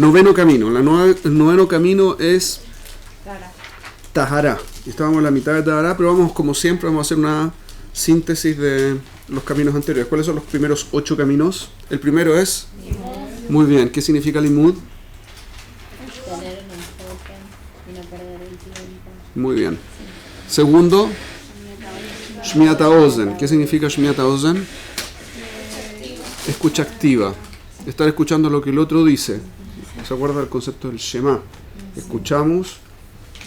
Noveno camino. El noveno camino es Tahará. Estábamos en la mitad de Tahará, pero vamos, como siempre, vamos a hacer una síntesis de los caminos anteriores. ¿Cuáles son los primeros 8 caminos? El primero es... Muy bien. ¿Qué significa limud? Tener un enfoque y no perder el tiempo. Muy bien. Segundo, Shmiat Ozen. ¿Qué significa Shmiat Ozen? Escucha activa. Estar escuchando lo que el otro dice. ¿Se acuerda del concepto del Shema? Escuchamos,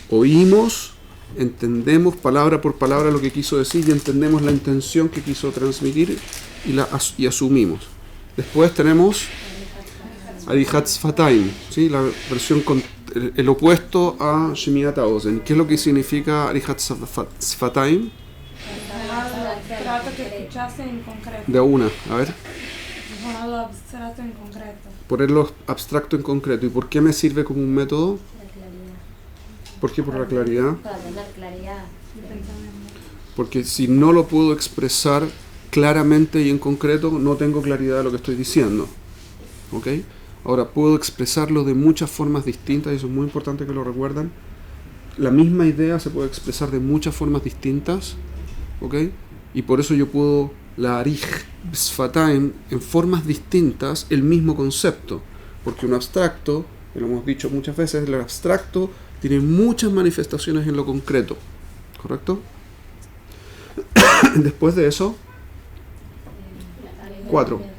oímos, entendemos palabra por palabra lo que quiso decir y entendemos la intención que quiso transmitir y asumimos. Después tenemos Arihat Sfataim, ¿sí? La versión el opuesto a Shemiat Ozen. ¿Qué es lo que significa Arihat Sfataim? Abstracto que escuchaste en concreto. De una, a ver. Ponerlo abstracto en concreto. Ponerlo abstracto en concreto. ¿Y por qué me sirve como un método? La claridad. ¿Por qué? Por la claridad. Para tener claridad. Porque si no lo puedo expresar claramente y en concreto, no tengo claridad de lo que estoy diciendo. ¿Ok? Ahora, puedo expresarlo de muchas formas distintas, y eso es muy importante que lo recuerden. La misma idea se puede expresar de muchas formas distintas, ¿ok? Y por eso yo puedo, la arij sfataim, en formas distintas, el mismo concepto. Porque un abstracto, y lo hemos dicho muchas veces, el abstracto tiene muchas manifestaciones en lo concreto, ¿correcto? Después de eso, 4.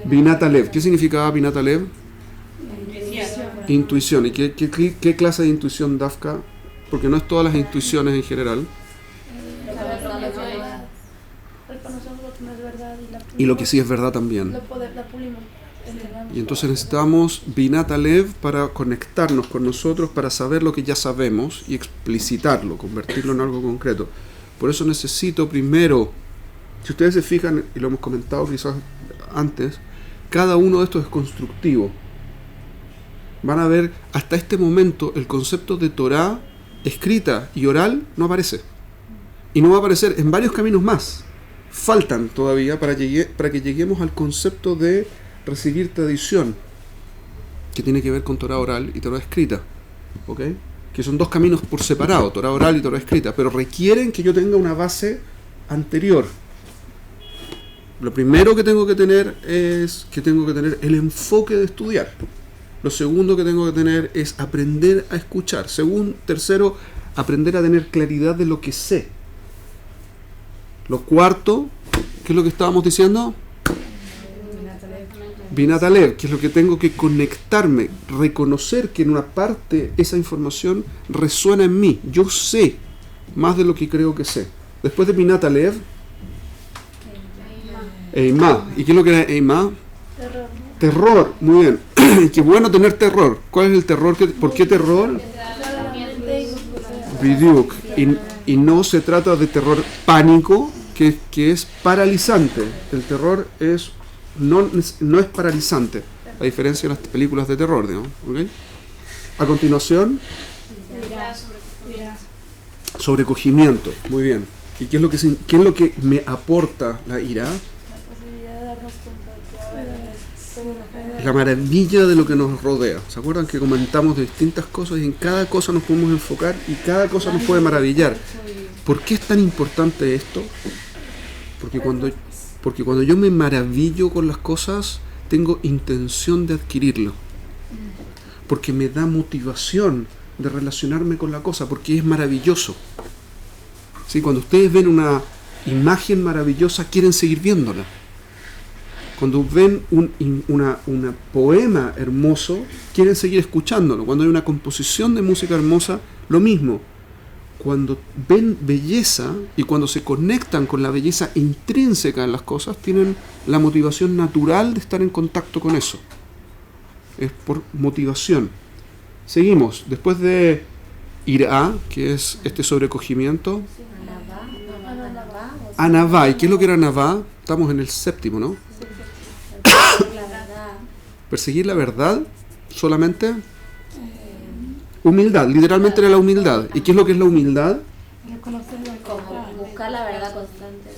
Binat Alev. ¿Qué significaba Binat Alev? Intuición. ¿Y qué clase de intuición, Dafka? Porque no es todas las intuiciones en general. Reconocemos lo que no es verdad Y lo que sí es verdad también. la pulimos. Y entonces necesitamos Binat Alev para conectarnos con nosotros, para saber lo que ya sabemos y explicitarlo, convertirlo en algo concreto. Por eso necesito primero, si ustedes se fijan, y lo hemos comentado quizás antes, cada uno de estos es constructivo. Van a ver, hasta este momento el concepto de Torah escrita y oral no aparece. Y no va a aparecer en varios caminos más. Faltan todavía para que lleguemos al concepto de recibir tradición, que tiene que ver con Torah oral y Torah escrita. ¿Ok? Que son dos caminos por separado, Torah oral y Torah escrita, pero requieren que yo tenga una base anterior. Lo primero que tengo que tener es que tengo que tener el enfoque de estudiar. Lo segundo que tengo que tener es aprender a escuchar. Tercero, aprender a tener claridad de lo que sé. Lo cuarto, ¿qué es lo que estábamos diciendo? Binat Alev, que es lo que tengo que conectarme, reconocer que en una parte esa información resuena en mí. Yo sé más de lo que creo que sé. Después de Binat Alev, Eimá. ¿Y qué es lo que era Eimá? Terror, muy bien. Qué bueno tener terror. ¿Cuál es el terror? ¿Por qué terror? Bidyuk. Y no se trata de terror pánico, que es paralizante. El terror no es paralizante, a diferencia de las películas de terror, ¿no? ¿Okay? A continuación, sobrecogimiento. Muy bien. ¿Y qué es lo que me aporta la ira? La maravilla de lo que nos rodea. ¿Se acuerdan que comentamos de distintas cosas y en cada cosa nos podemos enfocar y cada cosa nos puede maravillar? ¿Por qué es tan importante esto? Porque cuando yo me maravillo con las cosas, tengo intención de adquirirlo. Porque me da motivación de relacionarme con la cosa, porque es maravilloso. ¿Sí? Cuando ustedes ven una imagen maravillosa, quieren seguir viéndola. Cuando ven un poema hermoso, quieren seguir escuchándolo. Cuando hay una composición de música hermosa, lo mismo. Cuando ven belleza y cuando se conectan con la belleza intrínseca en las cosas, tienen la motivación natural de estar en contacto con eso. Es por motivación. Seguimos. Después de Irá, que es este sobrecogimiento. Anavá. ¿Y qué es lo que era Anavá? Estamos en el 7º, ¿no? Perseguir la verdad solamente. Humildad, literalmente era la humildad. ¿Y qué es lo que es la humildad? Como buscar la verdad constantemente.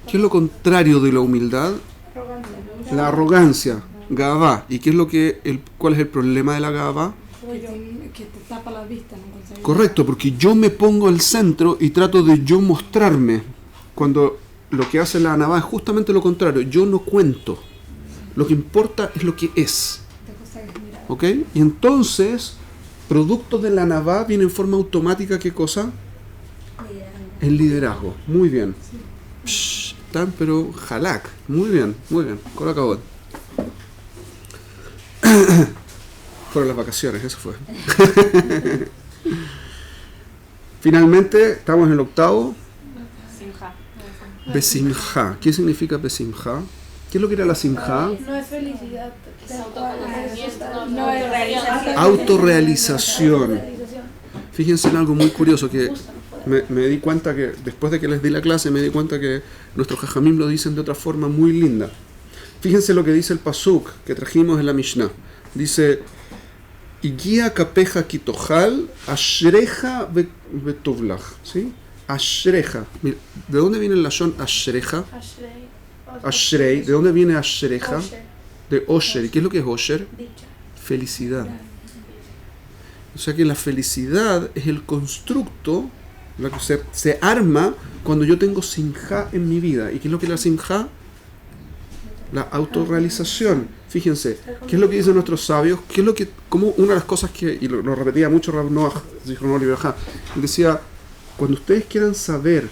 ¿Qué es lo contrario de la humildad? La arrogancia. Gavá. ¿Y qué es cuál es el problema de la Gavá? Que te tapa la vista, no conseguís. Correcto, porque yo me pongo al centro y trato de yo mostrarme, cuando lo que hace la Anavá es justamente lo contrario. Yo no cuento, lo que importa es lo que es. Te conseguís mirar. ¿Ok? Y entonces, producto de la Anavá viene en forma automática, ¿qué cosa? El liderazgo. Muy bien. Psh, tan pero jalak. Muy bien, muy bien. Con acabó. Fueron las vacaciones, eso fue. Finalmente, estamos en el octavo. Simja. Besimja. ¿Qué significa besimja? ¿Qué es lo que era la simja? No es felicidad. Es autoconocimiento, No es realización. Autorrealización. Fíjense en algo muy curioso que me di cuenta que después de que les di la clase me di cuenta que nuestros jajamim lo dicen de otra forma muy linda. Fíjense lo que dice el pasuk que trajimos en la Mishnah. Dice: Igia kapeja kitohal ashreja betovlach. ¿Sí? Ashreja. Mira, ¿de dónde viene el lashon ashreja? Ashrei. ¿De dónde viene ashreja? De osher. ¿Y qué es lo que es osher? Felicidad. O sea que la felicidad es el constructo, lo que se arma cuando yo tengo simja en mi vida. ¿Y qué es lo que es la simja? La autorrealización. Fíjense, ¿qué es lo que dicen nuestros sabios? ¿Qué es lo que, como una de las cosas que, y lo repetía mucho Rav Noach, decía, cuando ustedes quieran saber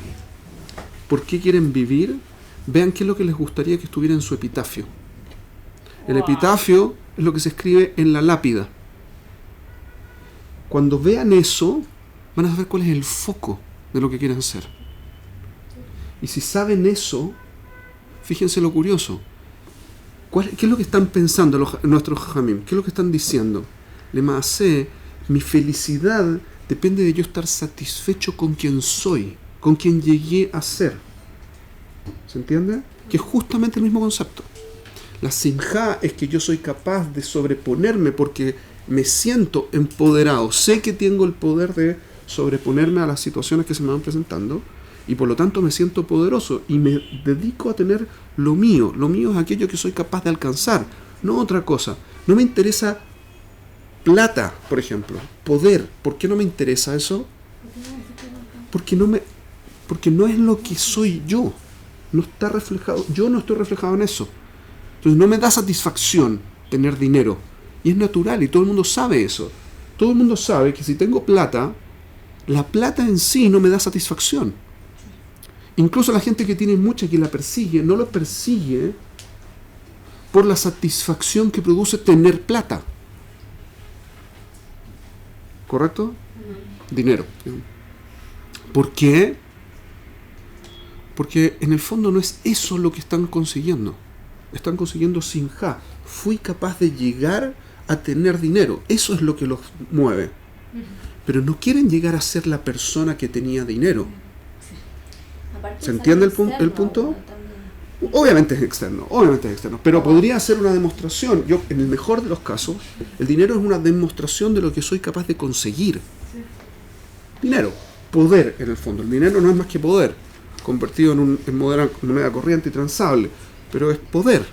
por qué quieren vivir, vean qué es lo que les gustaría que estuviera en su epitafio. El epitafio es lo que se escribe en la lápida. Cuando vean eso, van a saber cuál es el foco de lo que quieren hacer. Y si saben eso, fíjense lo curioso. ¿Qué es lo que están pensando nuestros jajamim? ¿Qué es lo que están diciendo? Lemaasé, mi felicidad depende de yo estar satisfecho con quien soy, con quien llegué a ser. ¿Se entiende? Que es justamente el mismo concepto. La simja es que yo soy capaz de sobreponerme porque me siento empoderado. Sé que tengo el poder de sobreponerme a las situaciones que se me van presentando y por lo tanto me siento poderoso y me dedico a tener lo mío. Lo mío es aquello que soy capaz de alcanzar, no otra cosa. No me interesa plata, por ejemplo, poder. ¿Por qué no me interesa eso? Porque no es lo que soy yo. No está reflejado. Yo no estoy reflejado en eso. Entonces no me da satisfacción tener dinero. Y es natural y todo el mundo sabe eso. Todo el mundo sabe que si tengo plata, la plata en sí no me da satisfacción. Incluso la gente que tiene mucha, que la persigue, no lo persigue por la satisfacción que produce tener plata. ¿Correcto? Dinero. ¿Por qué? Porque en el fondo no es eso lo que están consiguiendo. Están consiguiendo simja. Fui capaz de llegar a tener dinero. Eso es lo que los mueve. Pero no quieren llegar a ser la persona que tenía dinero. ¿Se entiende el punto? Obviamente es externo, pero podría ser una demostración. Yo, en el mejor de los casos, el dinero es una demostración de lo que soy capaz de conseguir. Dinero, poder en el fondo. El dinero no es más que poder, convertido en moneda corriente y transable, pero es poder.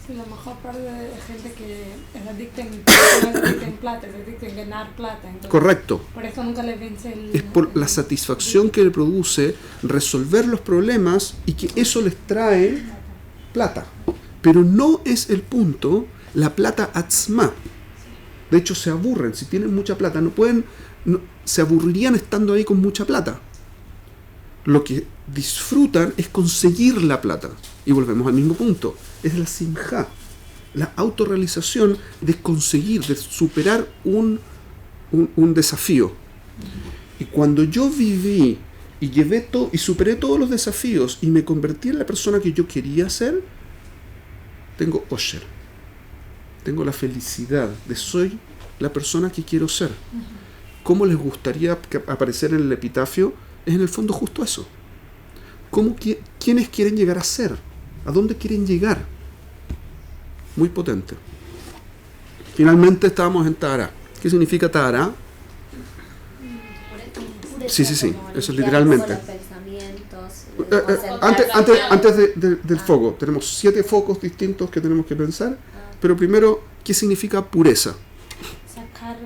Sí, la mejor parte de gente que es adicta en plata, es adicta en ganar plata. Entonces, correcto. Por eso nunca le vence Es por la satisfacción que le produce resolver los problemas y que eso les trae plata. Pero no es el punto la plata atzma. De hecho, se aburren. Si tienen mucha plata, se aburrirían estando ahí con mucha plata. Lo que disfrutan es conseguir la plata. Y volvemos al mismo punto. Es la simja, la autorrealización de conseguir, de superar un desafío. Y cuando yo viví y superé todos los desafíos y me convertí en la persona que yo quería ser, tengo osher. Tengo la felicidad de soy la persona que quiero ser. ¿Cómo les gustaría aparecer en el epitafio? Es en el fondo justo eso. ¿Quiénes quieren llegar a ser? ¿A dónde quieren llegar? Muy potente. Finalmente estábamos en Tahara. ¿Qué significa Tahara? Sí. Eso es literalmente. Antes del foco. Tenemos 7 focos distintos que tenemos que pensar. pero primero, ¿qué significa pureza? Sacar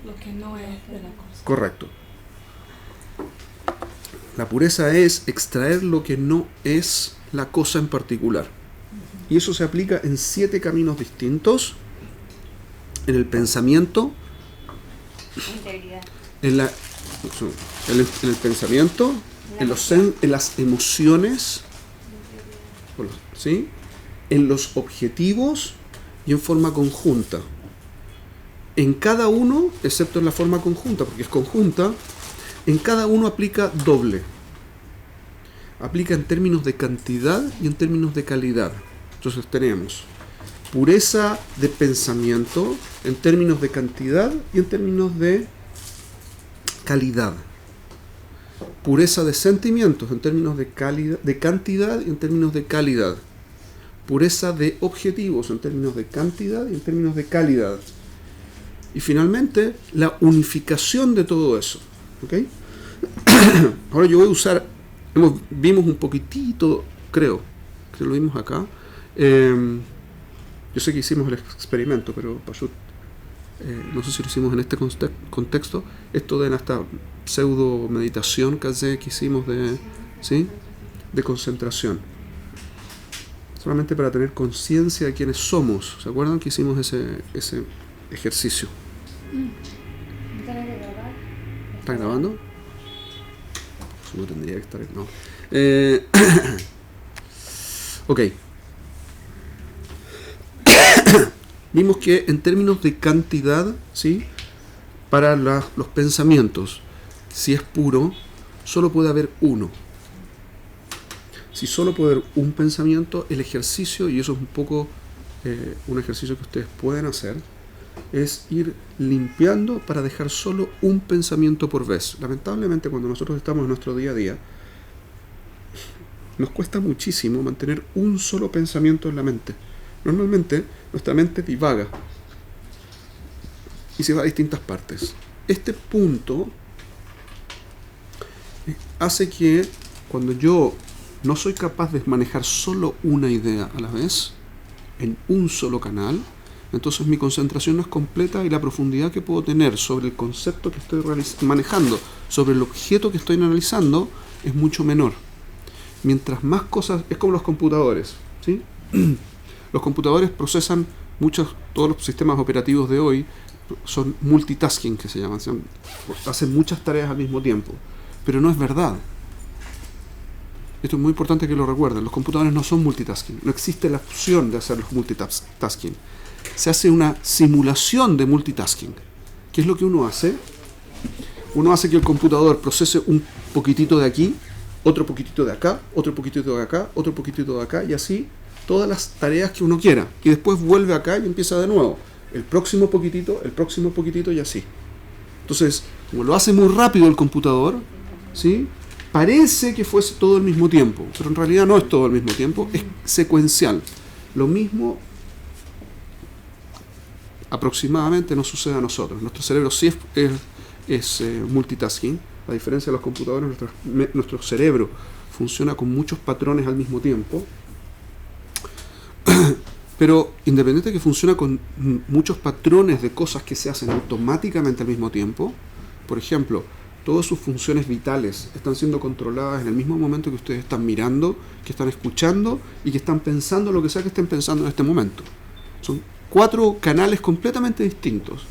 lo que no es de la cosa. Correcto. La pureza es extraer lo que no es la cosa en particular. Y eso se aplica en 7 caminos distintos. En el pensamiento, Integridad. en el pensamiento, en las emociones, ¿sí? En los objetivos y en forma conjunta. En cada uno, excepto en la forma conjunta, porque es conjunta, en cada uno aplica doble. Aplica en términos de cantidad y en términos de calidad. Entonces tenemos pureza de pensamiento en términos de cantidad y en términos de calidad. Pureza de sentimientos en términos de cantidad y en términos de calidad. Pureza de objetivos en términos de cantidad y en términos de calidad. Y finalmente, la unificación de todo eso. ¿Okay? Ahora yo voy a usar, vimos un poquitito, creo que lo vimos acá. Yo sé que hicimos el experimento, pero Pashut, no sé si lo hicimos en este contexto, esto de esta pseudo meditación que hicimos de concentración. Solamente para tener conciencia de quiénes somos. ¿Se acuerdan que hicimos ese ejercicio? ¿Está grabando? Eso no tendría que estar. No. Ok. Vimos que en términos de cantidad, ¿sí? Para los pensamientos, si es puro, solo puede haber uno. Si solo puede haber un pensamiento, el ejercicio, y eso es un poco un ejercicio que ustedes pueden hacer, es ir limpiando para dejar solo un pensamiento por vez. Lamentablemente, cuando nosotros estamos en nuestro día a día, nos cuesta muchísimo mantener un solo pensamiento en la mente. Normalmente nuestra mente divaga y se va a distintas partes. Este punto hace que cuando yo no soy capaz de manejar solo una idea a la vez, en un solo canal, entonces mi concentración no es completa y la profundidad que puedo tener sobre el concepto que estoy manejando, sobre el objeto que estoy analizando, es mucho menor. Mientras más cosas, es como los computadores, ¿sí? Los computadores procesan todos los sistemas operativos de hoy son multitasking, que se llaman, hacen muchas tareas al mismo tiempo, pero no es verdad. Esto es muy importante que lo recuerden. Los computadores no son multitasking, no existe la opción de hacer los multitasking. Se hace una simulación de multitasking. ¿Qué es lo que uno hace? Uno hace que el computador procese un poquitito de aquí, otro poquitito de acá, otro poquitito de acá, otro poquitito de acá, y así todas las tareas que uno quiera, y después vuelve acá y empieza de nuevo, el próximo poquitito y así. Entonces, como lo hace muy rápido el computador, ¿sí? Parece que fuese todo al mismo tiempo, pero en realidad no es todo al mismo tiempo, es secuencial. Lo mismo aproximadamente nos sucede a nosotros. Nuestro cerebro sí es multitasking. A diferencia de los computadores, nuestro cerebro funciona con muchos patrones al mismo tiempo. Pero independiente de que funciona con muchos patrones de cosas que se hacen automáticamente al mismo tiempo, por ejemplo, todas sus funciones vitales están siendo controladas en el mismo momento que ustedes están mirando, que están escuchando y que están pensando lo que sea que estén pensando en este momento. Son 4 canales completamente distintos.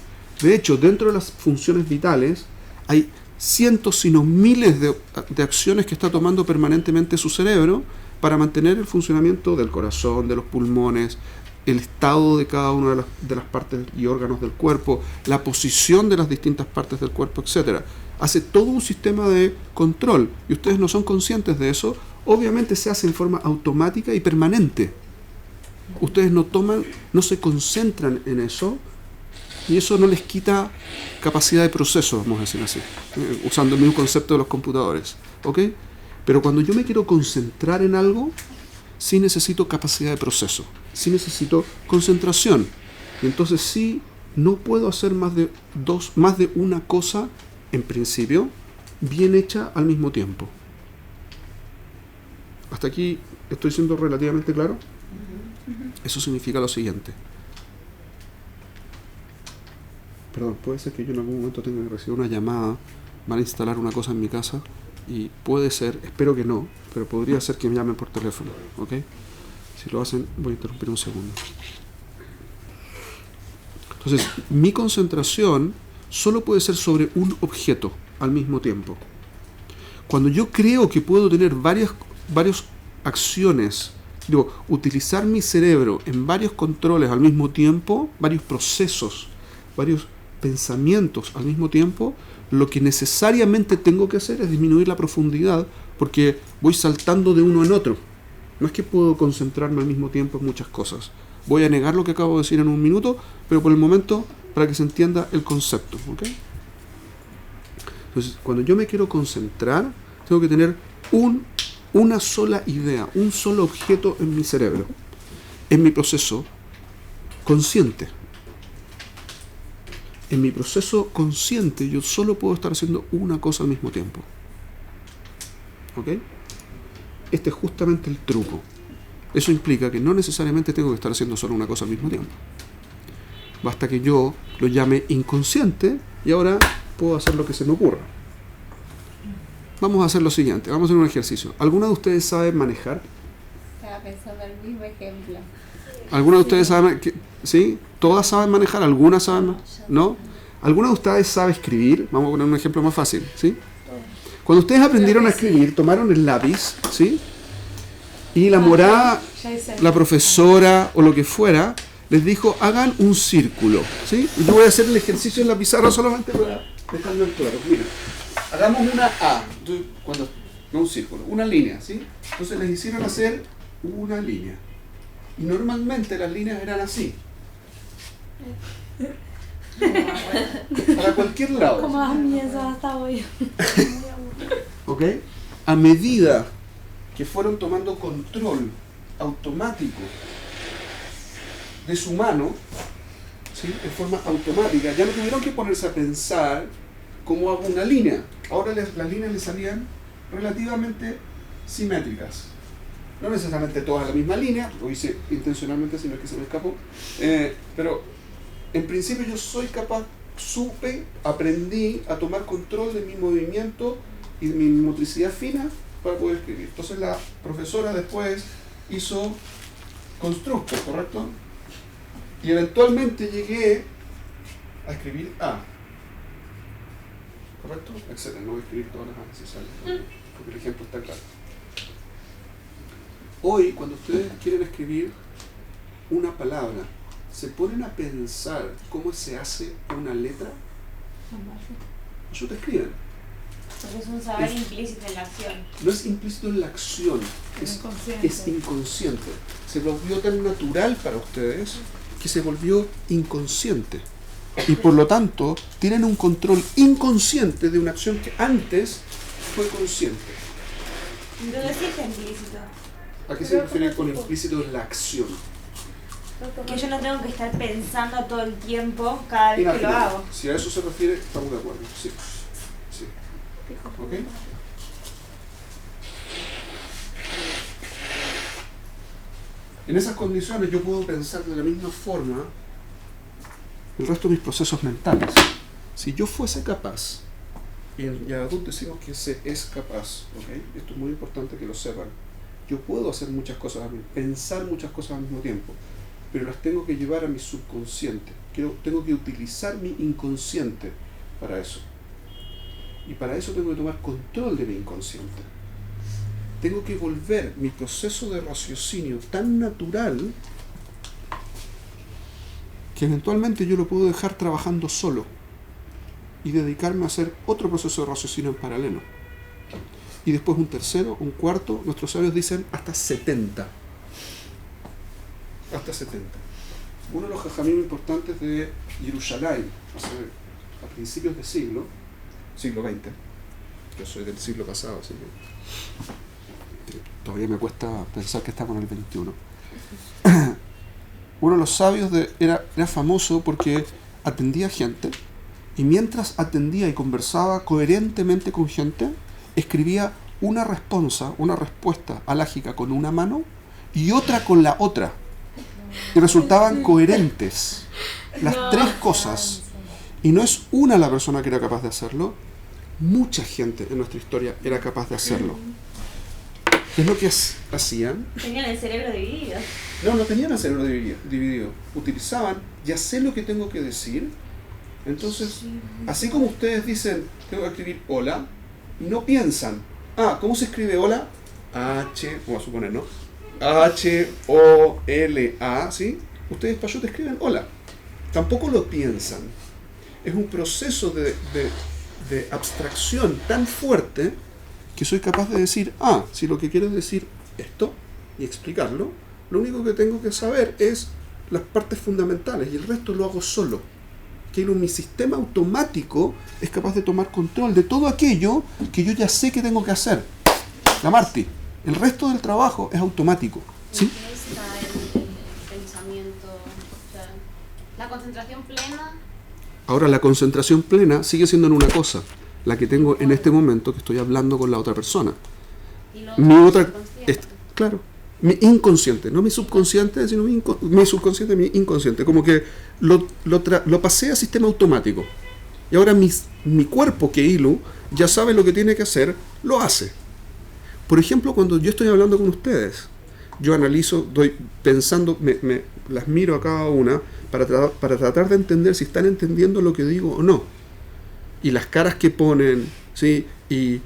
De hecho, dentro de las funciones vitales hay cientos, sino miles de acciones que está tomando permanentemente su cerebro para mantener el funcionamiento del corazón, de los pulmones, el estado de cada una de las partes y órganos del cuerpo, la posición de las distintas partes del cuerpo, etc. Hace todo un sistema de control y ustedes no son conscientes de eso. Obviamente se hace en forma automática y permanente. Ustedes no se concentran en eso y eso no les quita capacidad de proceso, vamos a decir así, usando el mismo concepto de los computadores, ¿ok? Pero cuando yo me quiero concentrar en algo, sí necesito capacidad de proceso, sí necesito concentración. Y entonces sí, no puedo hacer más de una cosa, en principio, bien hecha al mismo tiempo. ¿Hasta aquí estoy siendo relativamente claro? Eso significa lo siguiente. Perdón, puede ser que yo en algún momento tenga que recibir una llamada, van a instalar una cosa en mi casa y puede ser, espero que no, pero podría ser que me llamen por teléfono, ¿ok? Si lo hacen, voy a interrumpir un segundo. Entonces, mi concentración solo puede ser sobre un objeto al mismo tiempo. Cuando yo creo que puedo tener varias acciones, utilizar mi cerebro en varios controles al mismo tiempo, varios procesos, varios pensamientos al mismo tiempo, lo que necesariamente tengo que hacer es disminuir la profundidad porque voy saltando de uno en otro. No es que puedo concentrarme al mismo tiempo en muchas cosas. Voy a negar lo que acabo de decir en un minuto, pero por el momento para que se entienda el concepto, ¿ok? Entonces, cuando yo me quiero concentrar, tengo que tener una sola idea, un solo objeto en mi cerebro, en mi proceso consciente. En mi proceso consciente yo solo puedo estar haciendo una cosa al mismo tiempo. ¿Ok? Este es justamente el truco. Eso implica que no necesariamente tengo que estar haciendo solo una cosa al mismo tiempo. Basta que yo lo llame inconsciente y ahora puedo hacer lo que se me ocurra. Vamos a hacer lo siguiente, vamos a hacer un ejercicio. ¿Alguna de ustedes sabe manejar? Estaba pensando el mismo ejemplo. ¿Alguna de ustedes sabe? ¿Sí? ¿Todas saben manejar? ¿Algunas saben? ¿No? ¿Alguna de ustedes sabe escribir? Vamos a poner un ejemplo más fácil, ¿sí? Cuando ustedes aprendieron a escribir, tomaron el lápiz, ¿sí? Y la morada, la profesora o lo que fuera, les dijo, hagan un círculo, ¿sí? Y yo voy a hacer el ejercicio en la pizarra solamente para dejarlo claro. Mira, hagamos una A, no un círculo, una línea, ¿sí? Entonces les hicieron hacer una línea. Y normalmente las líneas eran así. Para cualquier lado. Como a mí eso hasta hoy. ¿Ok? A medida que fueron tomando control automático de su mano, ¿sí? De forma automática, ya no tuvieron que ponerse a pensar cómo hago una línea. Ahora las líneas les salían relativamente simétricas. No necesariamente todas a la misma línea, lo hice intencionalmente, sino que se me escapó. Pero en principio yo soy capaz, aprendí a tomar control de mi movimiento y de mi motricidad fina para poder escribir. Entonces la profesora después hizo constructo, ¿correcto? Y eventualmente llegué a escribir A. ¿Correcto? Excelente, no voy a escribir todas las A necesarias, porque el ejemplo está claro. Hoy, cuando ustedes quieren escribir una palabra, ¿se ponen a pensar cómo se hace una letra? Ellos te escriben. Porque es un saber implícito en la acción. No es implícito en la acción, es inconsciente. Se volvió tan natural para ustedes que se volvió inconsciente. Y por lo tanto, tienen un control inconsciente de una acción que antes fue consciente. Entonces sí está implícito. ¿A qué se refiere con implícito en la acción? Que yo no tengo que estar pensando todo el tiempo cada vez que lo hago. Si a eso se refiere, estamos de acuerdo. Sí. Sí. ¿Ok? En esas condiciones yo puedo pensar de la misma forma el resto de mis procesos mentales. Si yo fuese capaz, y en Yadut decimos que se es capaz, ¿ok? Esto es muy importante que lo sepan. Yo puedo hacer muchas cosas, pensar muchas cosas al mismo tiempo, pero las tengo que llevar a mi subconsciente. Tengo que utilizar mi inconsciente para eso. Y para eso tengo que tomar control de mi inconsciente. Tengo que volver mi proceso de raciocinio tan natural que eventualmente yo lo puedo dejar trabajando solo y dedicarme a hacer otro proceso de raciocinio en paralelo. Y después un tercero, un cuarto, nuestros sabios dicen hasta 70. Hasta 70. Uno de los jajamim importantes de Jerusalén, a principios de siglo XX, yo soy del siglo pasado, así que todavía me cuesta pensar que estamos en el 21. Uno de los sabios era famoso porque atendía gente y mientras atendía y conversaba coherentemente con gente, escribía una respuesta alágica con una mano y otra con la otra. Y resultaban coherentes las tres cosas. Y no es una la persona que era capaz de hacerlo, mucha gente en nuestra historia era capaz de hacerlo. ¿Qué es lo que hacían? Tenían el cerebro dividido. No tenían el cerebro dividido. Utilizaban, ya sé lo que tengo que decir. Entonces, así como ustedes dicen, tengo que escribir hola, no piensan, ¿cómo se escribe hola? Vamos a suponer, ¿no? H-O-L-A, ¿sí? Ustedes Payut escriben hola. Tampoco lo piensan. Es un proceso de abstracción tan fuerte que soy capaz de decir, si lo que quiero es decir esto y explicarlo, lo único que tengo que saber es las partes fundamentales y el resto lo hago solo. Que mi sistema automático es capaz de tomar control de todo aquello que yo ya sé que tengo que hacer. La Marti, el resto del trabajo es automático. ¿Sí? ¿En qué está el pensamiento? O sea, la concentración plena. Ahora, la concentración plena sigue siendo en una cosa, la que tengo en este momento que estoy hablando con la otra persona. Y lo Mi otra, subconsciente. claro, mi inconsciente, no mi subconsciente, sino mi subconsciente, mi inconsciente, como que lo pasé a sistema automático. Y ahora mi cuerpo, que Ilu, ya sabe lo que tiene que hacer, lo hace. Por ejemplo, cuando yo estoy hablando con ustedes, yo analizo, doy pensando, las miro a cada una para tratar de entender si están entendiendo lo que digo o no. Y las caras que ponen, ¿sí? Y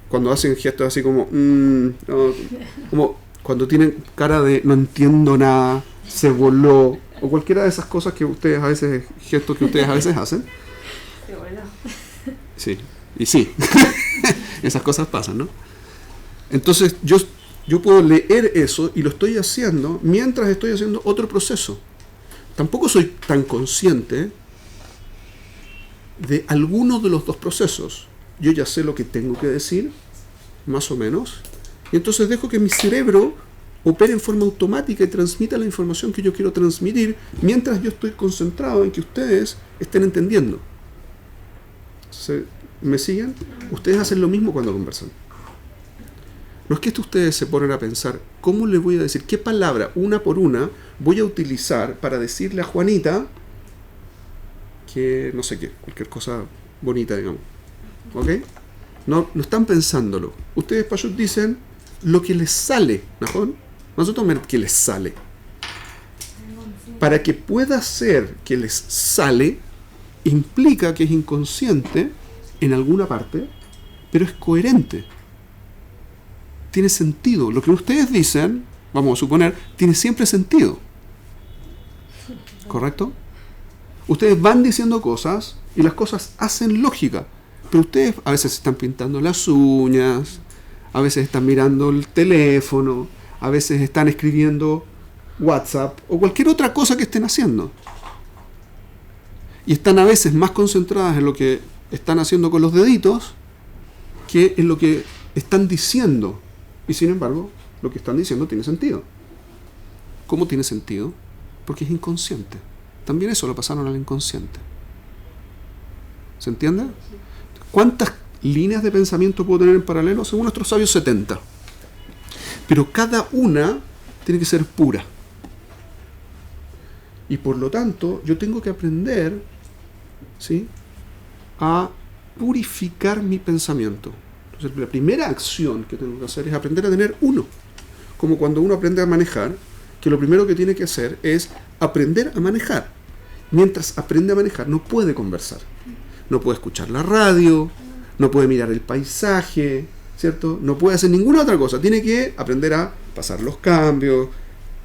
cuando hacen gestos así como, no, como cuando tienen cara de no entiendo nada, se voló, o cualquiera de esas cosas que ustedes a veces, gestos que ustedes a veces hacen. Se voló. Sí, y sí, esas cosas pasan, ¿no? Entonces yo puedo leer eso y lo estoy haciendo mientras estoy haciendo otro proceso. Tampoco soy tan consciente de alguno de los dos procesos. Yo ya sé lo que tengo que decir, más o menos, y entonces dejo que mi cerebro opere en forma automática y transmita la información que yo quiero transmitir mientras yo estoy concentrado en que ustedes estén entendiendo. ¿Me siguen? Ustedes hacen lo mismo cuando conversan. No es que ustedes se ponen a pensar, ¿cómo le voy a decir? ¿Qué palabra, una por una, voy a utilizar para decirle a Juanita que, no sé qué, cualquier cosa bonita, digamos? ¿Ok? No están pensándolo. Ustedes, Payut, dicen lo que les sale, ¿no? Nosotros ver que les sale. Para que pueda ser que les sale, implica que es inconsciente en alguna parte, pero es coherente. Tiene sentido. Lo que ustedes dicen, vamos a suponer, tiene siempre sentido. ¿Correcto? Ustedes van diciendo cosas y las cosas hacen lógica. Pero ustedes a veces están pintando las uñas, a veces están mirando el teléfono, a veces están escribiendo WhatsApp o cualquier otra cosa que estén haciendo. Y están a veces más concentradas en lo que están haciendo con los deditos que en lo que están diciendo. Y sin embargo, lo que están diciendo tiene sentido. ¿Cómo tiene sentido? Porque es inconsciente. También eso lo pasaron al inconsciente. ¿Se entiende? ¿Cuántas líneas de pensamiento puedo tener en paralelo? Según nuestros sabios, 70. Pero cada una tiene que ser pura. Y por lo tanto, yo tengo que aprender, ¿sí?, a purificar mi pensamiento. Entonces, la primera acción que tengo que hacer es aprender a tener uno. Como cuando uno aprende a manejar, que lo primero que tiene que hacer es aprender a manejar. Mientras aprende a manejar, no puede conversar. No puede escuchar la radio, no puede mirar el paisaje, ¿cierto? No puede hacer ninguna otra cosa. Tiene que aprender a pasar los cambios,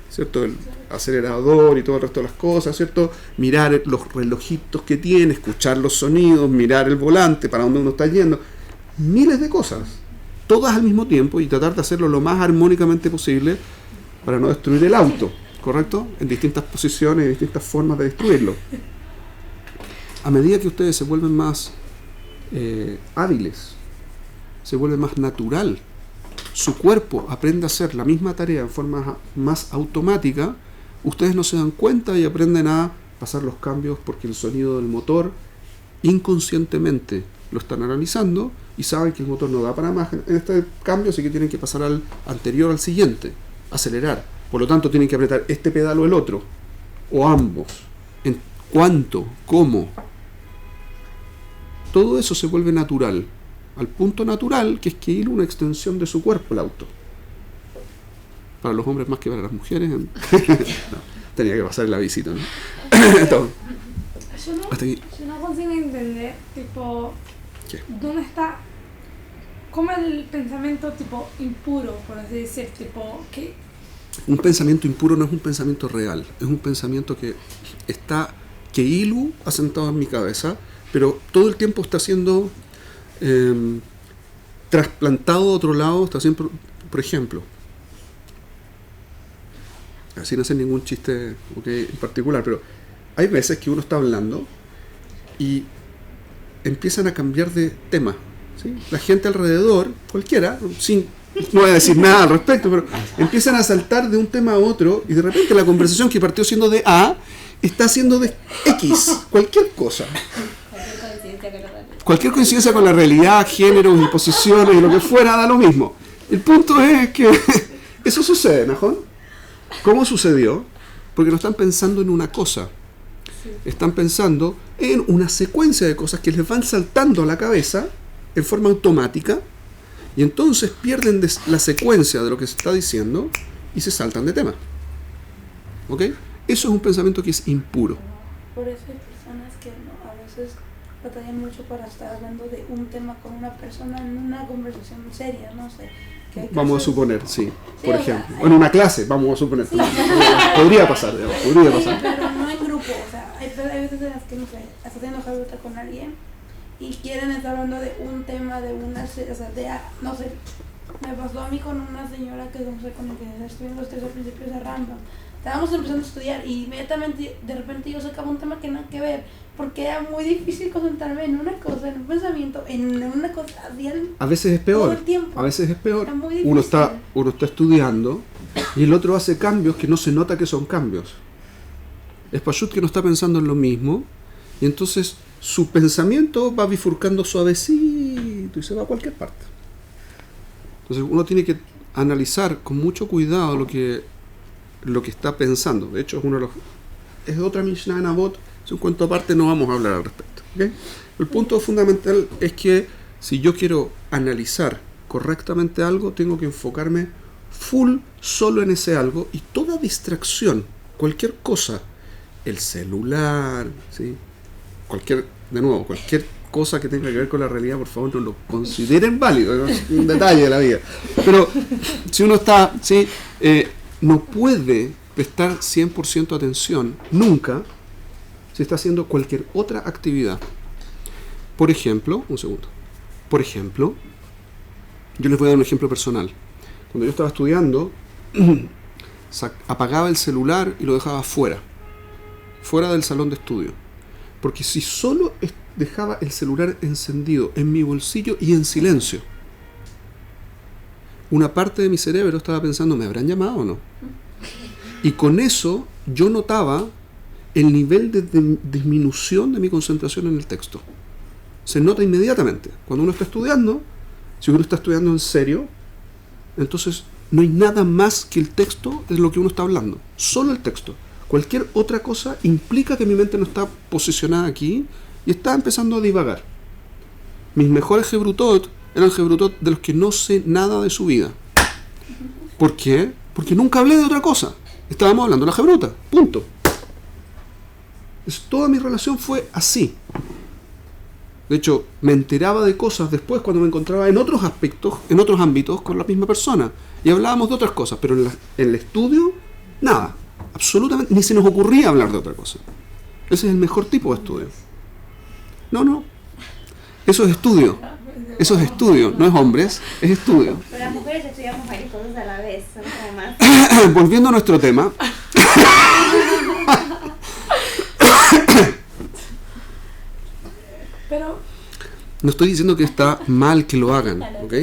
¿cierto? El acelerador y todo el resto de las cosas, ¿cierto? Mirar los relojitos que tiene, escuchar los sonidos, mirar el volante, para dónde uno está yendo. Miles de cosas, todas al mismo tiempo, y tratar de hacerlo lo más armónicamente posible para no destruir el auto, ¿correcto? En distintas posiciones y distintas formas de destruirlo. A medida que ustedes se vuelven más hábiles, se vuelve más natural, su cuerpo aprende a hacer la misma tarea en forma más automática, ustedes no se dan cuenta y aprenden a pasar los cambios porque el sonido del motor inconscientemente lo están analizando y saben que el motor no da para más en este cambio, así que tienen que pasar al anterior, al siguiente, acelerar. Por lo tanto, tienen que apretar este pedal o el otro, o ambos. ¿En cuánto? ¿Cómo? todo eso se vuelve natural, al punto natural que es que es una extensión de su cuerpo el auto. Para los hombres más que para las mujeres. No, tenía que pasar la visita, ¿no? Todo. Hasta aquí. Yo no consigo entender, tipo, ¿Qué? ¿dónde está? ¿Cómo el pensamiento, tipo, impuro, por así decir, tipo, que Un pensamiento impuro no es un pensamiento real, es un pensamiento que está, que Ilu ha sentado en mi cabeza, pero todo el tiempo está siendo trasplantado a otro lado, está siempre, por ejemplo, sin hacer ningún chiste en particular, pero hay veces que uno está hablando y empiezan a cambiar de tema, ¿sí? La gente alrededor, cualquiera, no voy a decir nada al respecto, pero empiezan a saltar de un tema a otro y de repente la conversación que partió siendo de A está siendo de X, cualquier cosa. Cualquier coincidencia con la realidad, géneros y posiciones y lo que fuera, da lo mismo. El punto es que eso sucede, ¿no? ¿Cómo sucedió? Porque no están pensando en una cosa. Están pensando en una secuencia de cosas que les van saltando a la cabeza en forma automática y entonces pierden la secuencia de lo que se está diciendo y se saltan de tema. ¿Ok? Eso es un pensamiento que es impuro. Por eso hay personas que a veces batallan mucho para estar hablando de un tema con una persona en una conversación seria, no sé. Vamos a suponer, sí, por o ejemplo. sea, O en una clase, vamos a suponer. Sí. Podría pasar, digamos, podría pasar. Pero no en grupo, o sea, hay veces en las que, no sé, estás haciendo jaluta con alguien y quieren estar hablando de un tema, de una, o sea, no sé, me pasó a mí con una señora que, no sé, con la que estuvimos los tres al principio de Rambam. Estábamos empezando a estudiar y inmediatamente, de repente yo sacaba un tema que nada que ver, porque era muy difícil concentrarme en una cosa, en un pensamiento, en una cosa bien. A veces es peor, todo el tiempo. a veces es peor. Era muy difícil. Uno está estudiando y el otro hace cambios que no se nota que son cambios. Es Pashut que no está pensando en lo mismo y entonces su pensamiento va bifurcando suavecito y se va a cualquier parte. Entonces uno tiene que analizar con mucho cuidado lo que está pensando. De hecho es otra Mishnah en Avot, es un cuento aparte, no vamos a hablar al respecto, ¿okay? El punto fundamental es que si yo quiero analizar correctamente algo, tengo que enfocarme full solo en ese algo y toda distracción, cualquier cosa, el celular, ¿sí? Cualquier cosa que tenga que ver con la realidad, por favor no lo consideren válido, es un detalle de la vida. Pero si uno está, ¿sí? No puede prestar 100% atención nunca si está haciendo cualquier otra actividad. Por ejemplo, yo les voy a dar un ejemplo personal. Cuando yo estaba estudiando, apagaba el celular y lo dejaba fuera del salón de estudio. Porque si solo dejaba el celular encendido en mi bolsillo y en silencio, una parte de mi cerebro estaba pensando, ¿me habrán llamado o no? Y con eso yo notaba el nivel de disminución de mi concentración en el texto. Se nota inmediatamente. Cuando uno está estudiando, si uno está estudiando en serio, entonces no hay nada más que el texto de lo que uno está hablando. Solo el texto. Cualquier otra cosa implica que mi mente no está posicionada aquí y está empezando a divagar. Mis mejores Hebrutot eran Hebrutot de los que no sé nada de su vida. ¿Por qué? Porque nunca hablé de otra cosa. Estábamos hablando de la Hebruta. Punto. Toda mi relación fue así. De hecho, me enteraba de cosas después cuando me encontraba en otros aspectos, en otros ámbitos con la misma persona. Y hablábamos de otras cosas, pero en el estudio, nada. Absolutamente, ni se nos ocurría hablar de otra cosa. Ese es el mejor tipo de estudio. No. Eso es estudio. No es hombres, es estudio. Pero las mujeres estudiamos varias cosas a la vez, son como más. Volviendo a nuestro tema. Pero no estoy diciendo que está mal que lo hagan, ¿ok?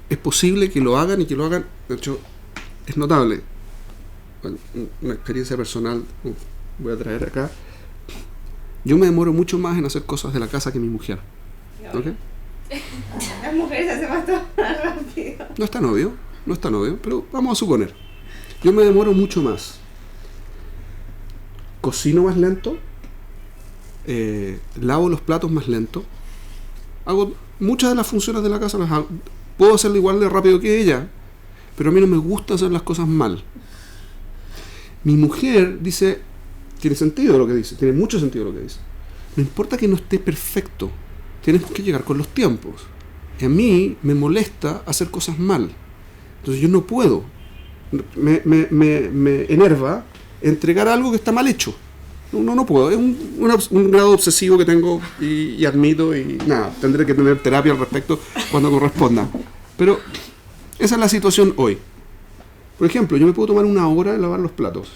Es posible que lo hagan y que lo hagan. De hecho, es notable. Bueno, una experiencia personal voy a traer acá. Yo me demoro mucho más en hacer cosas de la casa que mi mujer, ¿ok? Las mujeres hacemos todo más rápido. No está novio, pero vamos a suponer. Yo me demoro mucho más. Cocino más lento, lavo los platos más lento, Hago muchas de las funciones de la casa, puedo hacerlo igual de rápido que ella, pero a mí no me gusta hacer las cosas mal. Mi mujer dice, tiene sentido lo que dice, tiene mucho sentido lo que dice. No importa que no esté perfecto, tienes que llegar con los tiempos. Y a mí me molesta hacer cosas mal. Entonces yo no puedo, me enerva entregar algo que está mal hecho. No puedo, es un grado obsesivo que tengo y admito, y nada, tendré que tener terapia al respecto cuando corresponda. Pero esa es la situación hoy. Por ejemplo, yo me puedo tomar 1 hora de lavar los platos,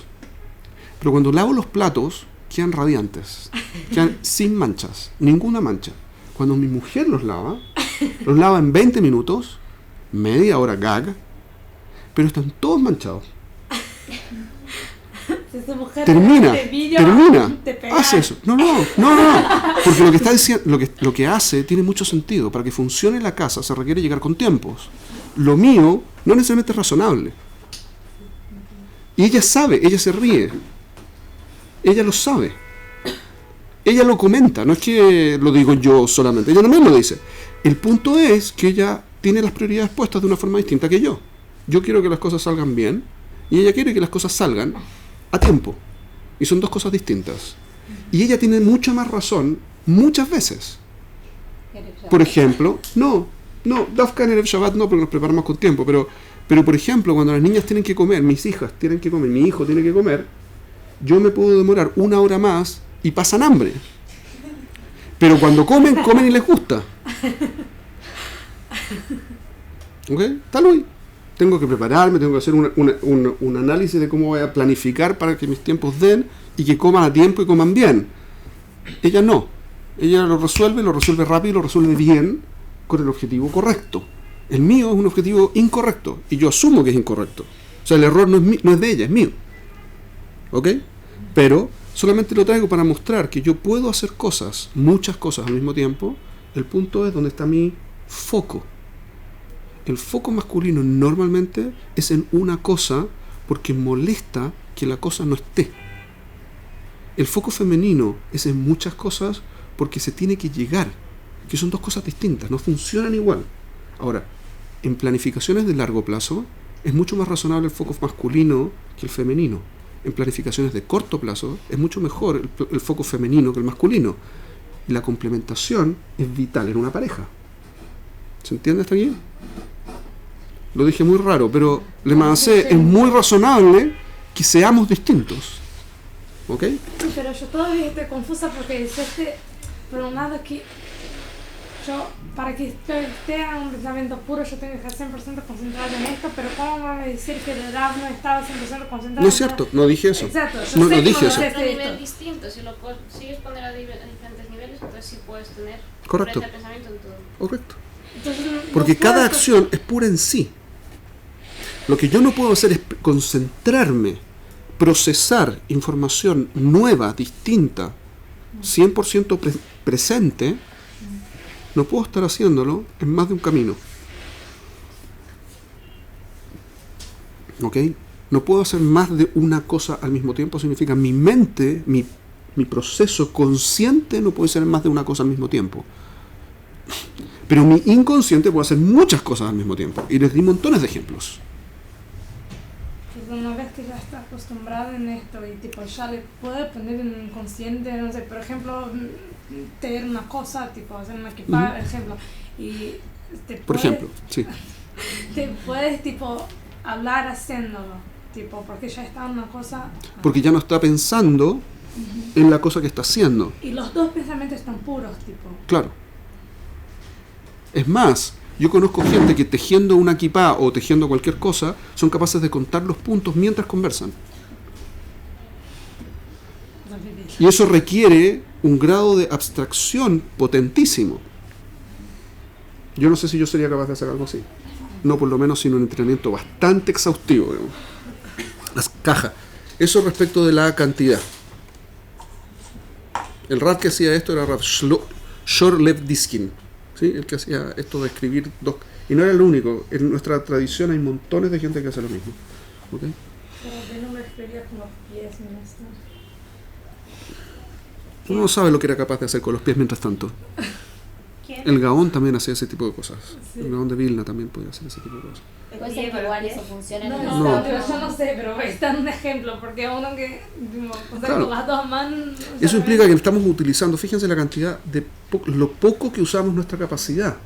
pero cuando lavo los platos quedan radiantes, quedan sin manchas, ninguna mancha. Cuando mi mujer los lava en 20 minutos, media hora gag, pero están todos manchados. Si mujer termina, te pega. hace eso. No, porque lo que está diciendo, lo que hace tiene mucho sentido. Para que funcione la casa se requiere llegar con tiempos. Lo mío no necesariamente es razonable. Y ella sabe, ella se ríe. Ella lo sabe. Ella lo comenta, no es que lo digo yo solamente, ella también lo dice. El punto es que ella tiene las prioridades puestas de una forma distinta que yo. Yo quiero que las cosas salgan bien y ella quiere que las cosas salgan a tiempo. Y son dos cosas distintas. Y ella tiene mucha más razón muchas veces. Por ejemplo, no, Dafka en Erev Shabbat no, porque nos preparamos con tiempo, pero por ejemplo, cuando las niñas tienen que comer, mis hijas tienen que comer, mi hijo tiene que comer, yo me puedo demorar 1 hora más y pasan hambre. Pero cuando comen y les gusta. ¿Ok? Tal vez. Tengo que prepararme, tengo que hacer un análisis de cómo voy a planificar para que mis tiempos den y que coman a tiempo y coman bien. Ella no. Ella lo resuelve rápido, lo resuelve bien, con el objetivo correcto. El mío es un objetivo incorrecto y yo asumo que es incorrecto. O sea, el error no es de ella, es mío. ¿Ok? Pero solamente lo traigo para mostrar que yo puedo hacer cosas, muchas cosas al mismo tiempo. El punto es donde está mi foco. El foco masculino normalmente es en una cosa porque molesta que la cosa no esté. El foco femenino es en muchas cosas porque se tiene que llegar, que son dos cosas distintas, no funcionan igual. Ahora, en planificaciones de largo plazo es mucho más razonable el foco masculino que el femenino. En planificaciones de corto plazo es mucho mejor el foco femenino que el masculino. Y la complementación es vital en una pareja. ¿Se entiende hasta aquí? Lo dije muy raro, pero le mandé, es muy razonable que seamos distintos. ¿Ok? Sí, pero yo todavía estoy confusa porque por un lado que yo, para que esté en un pensamiento puro, yo tengo que estar 100% concentrado en esto, pero ¿cómo me va a decir que el Rav no estaba 100% concentrado? No es cierto, no dije eso. Exacto, no dije eso. Es un nivel distinto, si lo sigues poner a diferentes niveles, entonces sí puedes tener correcto pensamiento en todo. Correcto. Entonces, porque cada acción es pura en sí. Lo que yo no puedo hacer es concentrarme, procesar información nueva, distinta, 100% presente. No puedo estar haciéndolo en más de un camino. ¿Ok? No puedo hacer más de una cosa al mismo tiempo. Significa mi mente, mi proceso consciente no puede ser en más de una cosa al mismo tiempo. Pero mi inconsciente puede hacer muchas cosas al mismo tiempo. Y les di montones de ejemplos. Una vez que ya está acostumbrado en esto y tipo ya le puede poner en el inconsciente, no sé, por ejemplo, tener una cosa, tipo hacer una equipa, ejemplo, y por ejemplo, sí. Te puedes tipo hablar haciéndolo, tipo, porque ya está una cosa. Porque ya no está pensando en la cosa que está haciendo. Y los dos pensamientos están puros, tipo. Claro. Es más, yo conozco gente que tejiendo una kipá o tejiendo cualquier cosa son capaces de contar los puntos mientras conversan. Y eso requiere un grado de abstracción potentísimo. Yo no sé si yo sería capaz de hacer algo así. No, por lo menos sin un entrenamiento bastante exhaustivo. Digamos. Las cajas. Eso respecto de la cantidad. El Rav que hacía esto era Rav Shor-Lev Diskin. ¿Sí? El que hacía esto de escribir dos. Y no era el único. En nuestra tradición hay montones de gente que hace lo mismo. ¿Okay? Pero no me experiencia con los pies en esto. Uno no sabe lo que era capaz de hacer con los pies mientras tanto. ¿Quién? El Gaón también hacía ese tipo de cosas. Sí. El Gaón de Vilna también podía hacer ese tipo de cosas. Puede ser que igual eso funcione en el No, No. pero yo no sé, pero está un ejemplo, porque uno que, o sea, Claro. con las dos manos... Eso implica que estamos utilizando, fíjense la cantidad de lo poco que usamos nuestra capacidad.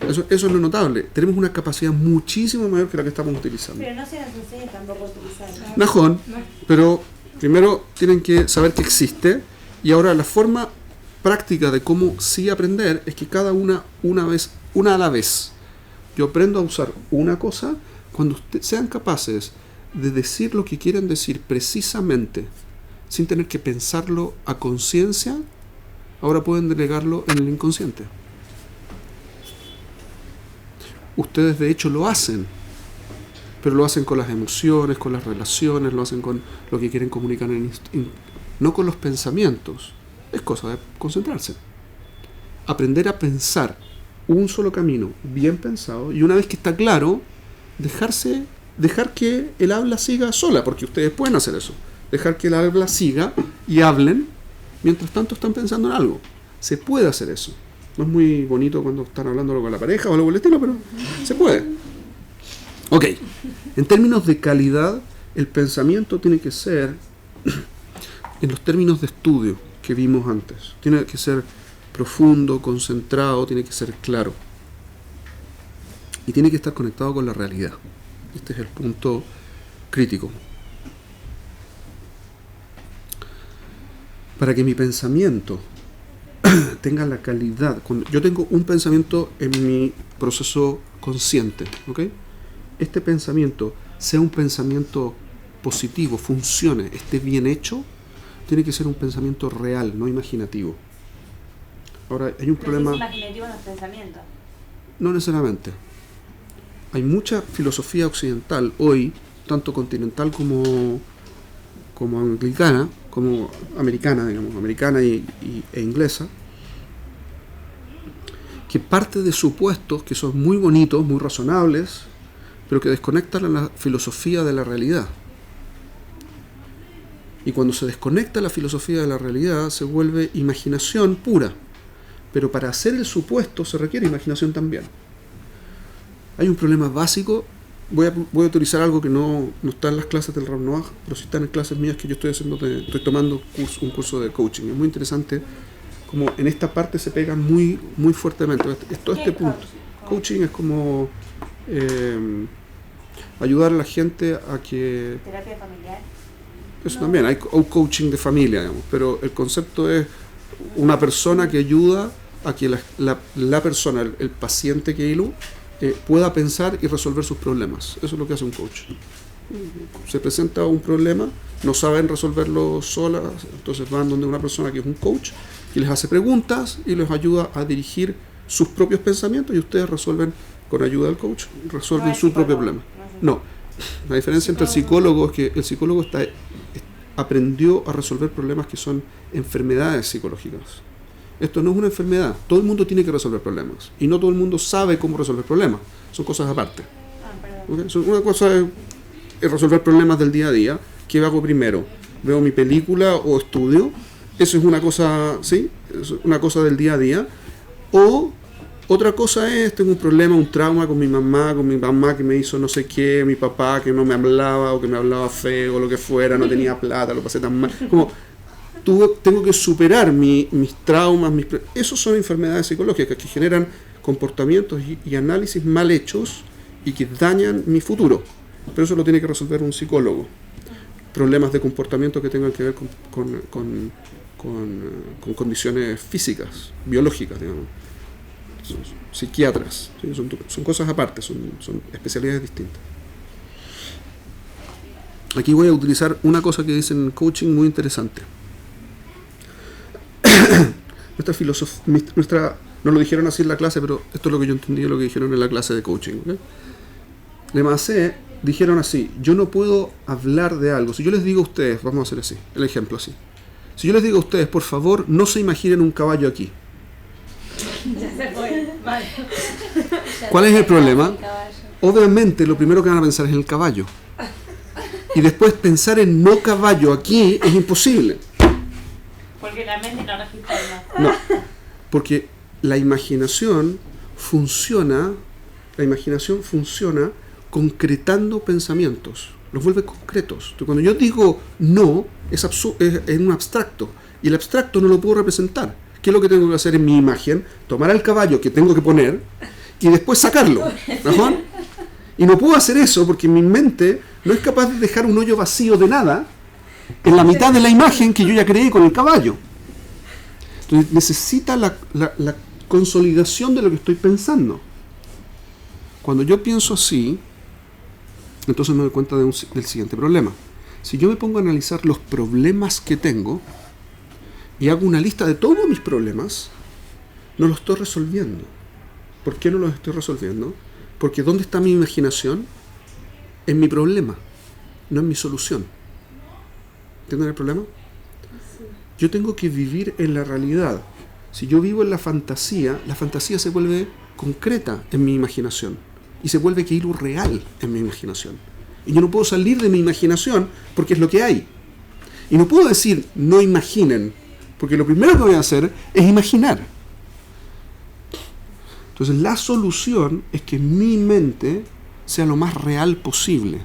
Eso es lo notable. Tenemos una capacidad muchísimo mayor que la que estamos utilizando. Pero no se nos enseña tampoco a utilizarlo. Najón, pero primero tienen que saber que existe, y ahora la forma práctica de cómo sí aprender es que cada una a la vez. Yo aprendo a usar una cosa cuando sean capaces de decir lo que quieren decir precisamente, sin tener que pensarlo a conciencia. Ahora pueden delegarlo en el inconsciente. Ustedes de hecho lo hacen, pero lo hacen con las emociones, con las relaciones, lo hacen con lo que quieren comunicar, no con los pensamientos. Es cosa de concentrarse. Aprender a pensar un solo camino bien pensado, y una vez que está claro, dejar que el habla siga sola, porque ustedes pueden hacer eso. Dejar que el habla siga y hablen mientras tanto están pensando en algo. Se puede hacer eso. No es muy bonito cuando están hablando con la pareja o algo por el estilo, pero se puede. Ok. En términos de calidad, el pensamiento tiene que ser en los términos de estudio que vimos antes. Tiene que ser profundo, concentrado, tiene que ser claro. Y tiene que estar conectado con la realidad. Este es el punto crítico. Para que mi pensamiento tenga la calidad, cuando yo tengo un pensamiento en mi proceso consciente, ¿ok? Este pensamiento sea un pensamiento positivo, funcione, esté bien hecho, tiene que ser un pensamiento real, no imaginativo. Ahora, hay un problema... ¿Es imaginativo en los pensamientos? No necesariamente. Hay mucha filosofía occidental hoy, tanto continental como anglicana, como americana, digamos, americana e inglesa, que parte de supuestos que son muy bonitos, muy razonables, pero que desconectan a la filosofía de la realidad. Y cuando se desconecta la filosofía de la realidad, se vuelve imaginación pura. Pero para hacer el supuesto se requiere imaginación también. Hay un problema básico. Voy a utilizar algo que no está en las clases del Rav Noach, pero sí está en clases mías que yo estoy tomando un curso de coaching. Es muy interesante como en esta parte se pegan muy, muy fuertemente. Todo este punto. Coaching es como ayudar a la gente a que... ¿Terapia familiar? Eso también, hay coaching de familia, digamos, pero el concepto es una persona que ayuda a que la persona, el paciente que pueda pensar y resolver sus problemas. Eso es lo que hace un coach. Se presenta un problema, no saben resolverlo solas, entonces van donde una persona que es un coach y les hace preguntas y les ayuda a dirigir sus propios pensamientos, y ustedes resuelven con ayuda del coach, resuelven su propio problema. No, la diferencia entre el psicólogo es que el psicólogo aprendió a resolver problemas que son enfermedades psicológicas. Esto no es una enfermedad. Todo el mundo tiene que resolver problemas. Y no todo el mundo sabe cómo resolver problemas. Son cosas aparte. ¿Okay? Una cosa es resolver problemas del día a día. ¿Qué hago primero? ¿Veo mi película o estudio? Eso es una cosa, ¿sí? Es una cosa del día a día. O otra cosa es, tengo un problema, un trauma con mi mamá que me hizo no sé qué, mi papá que no me hablaba o que me hablaba feo o lo que fuera, no tenía plata, lo pasé tan mal. Como... tengo que superar mis traumas, esos son enfermedades psicológicas que generan comportamientos y análisis mal hechos y que dañan mi futuro. Pero eso lo tiene que resolver un psicólogo. Problemas de comportamiento que tengan que ver con condiciones físicas, biológicas, digamos. Son psiquiatras, ¿sí? Son cosas aparte, son especialidades distintas. Aquí voy a utilizar una cosa que dicen en coaching muy interesante. No lo dijeron así en la clase, pero esto es lo que yo entendí de lo que dijeron en la clase de coaching. ¿Okay? Además, dijeron así: yo no puedo hablar de algo. Si yo les digo a ustedes, vamos a hacer así, el ejemplo así. Si yo les digo a ustedes, por favor, no se imaginen un caballo aquí. Ya se fue. Vale. ¿Cuál es el problema? Obviamente, lo primero que van a pensar es en el caballo. Y después pensar en no caballo aquí es imposible. Porque la mente no registra nada. No, porque la imaginación funciona concretando pensamientos, los vuelve concretos. Entonces, cuando yo digo no, es un abstracto, y el abstracto no lo puedo representar. ¿Qué es lo que tengo que hacer en mi imagen? Tomar al caballo que tengo que poner y después sacarlo, ¿no? Y no puedo hacer eso porque mi mente no es capaz de dejar un hoyo vacío de nada en la mitad de la imagen que yo ya creé con el caballo. Entonces necesita la consolidación de lo que estoy pensando. Cuando yo pienso así, entonces me doy cuenta del siguiente problema. Si yo me pongo a analizar los problemas que tengo y hago una lista de todos mis problemas, no los estoy resolviendo. ¿Por qué no los estoy resolviendo? Porque ¿dónde está mi imaginación? En mi problema, no en mi solución. ¿Entienden el problema? Yo tengo que vivir en la realidad. Si yo vivo en la fantasía se vuelve concreta en mi imaginación y se vuelve que algo real en mi imaginación. Y yo no puedo salir de mi imaginación porque es lo que hay. Y no puedo decir no imaginen, porque lo primero que voy a hacer es imaginar. Entonces la solución es que mi mente sea lo más real posible,